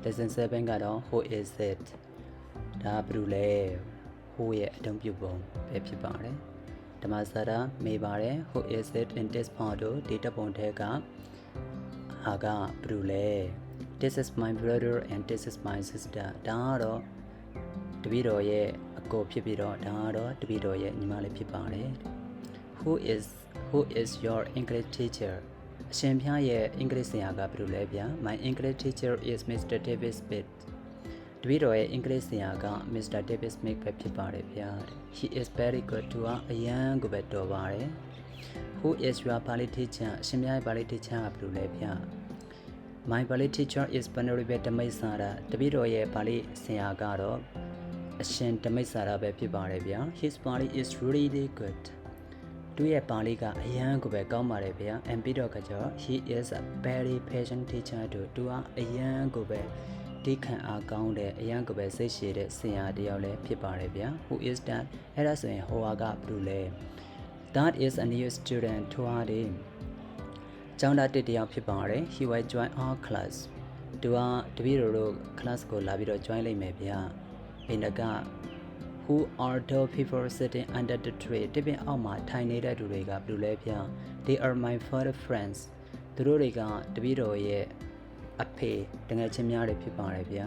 lesson 7ကတော့ who is it ဒါဘယ်လိုလဲ who ရဲ့အသုံးပြုပုံပဲဖြစ်ပါတယ်ဓမ္မစာရမေးပါတယ် who is it in this photo ဒီတပ်ပုံထဲကဟာကဘယ်လိုလဲ this is my brother and this is my sister ဒါကတော့တပည့်တော်ရဲ့အကိုဖြစ်ပြီးတော့ဒါကတော့တပည့်တော်ရဲ့ညီမလေးဖြစ်ပါတယ် who is your English teacher အရှင်ဖျားရဲ့အင်္ဂလိပ်ဆရာကဘယ်လိုလဲဗျာ My English teacher is Mr. David Smith တပည့်တော်ရဲ့အင်္ဂလိပ်ဆရာက Mr. David Smith ပဲဖြစ်ပါတယ်ဗျာ He is very good သူကအရန်ကိုပဲတော်ပါတယ် Who is your Pali teacher အရှင်ဖျားရဲ့ Pali teacher ကဘယ်လိုလဲဗျာ My Pali teacher is Venerable Dhammaisara တပည့်တော်ရဲ့ Pali ဆရာကတော့အရှင်ဓမိတ်စာရပဲဖြစ်ပါတယ်ဗျာ His Pali is really good သူရဲ့ပါဠိကအရန်ကိုပဲကောင်းပါတယ်ဗျာ and ပြီးတော့ကကြော he is a very patient teacher သူကအရန်ကိုပဲတိခံအားကောင်းတဲ့အရန်ကိုပဲစိတ်ရှည်တဲ့ဆရာတယောက်လည်းဖြစ်ပါတယ်ဗျာ who is that အဲ့ဒါဆိုရင်ဟိုဟာကဘယ်လိုလဲ that is a new student သူဟာဒီကျောင်းသားတစ်တယောက်ဖြစ်ပါတယ် he will join our class သူကတပည့်တော်တို့ class ကိုလာပြီးတော့ join လိုက်မယ်ဗျာအိန္ဒကWho are those people sitting under the tree တပင်အောက်မှာထိုင်နေတဲ့သူတွေကဘယ်လိုလဲဗျာ They are my father friends သူတို့တွေကတပည့်တော်ရဲ့အဖေတငယ်ချင်းများတွေဖြစ်ပါတယ်ဗျာ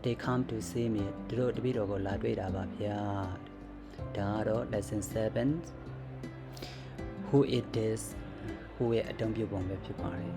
They come to see me သူတို့တပည့်တော်ကိုလာတွေ့တာပါဗျာဒါကတော့ lesson 7 Who it is Who ရဲ့အသုံးပြုပုံပဲဖြစ်ပါတယ်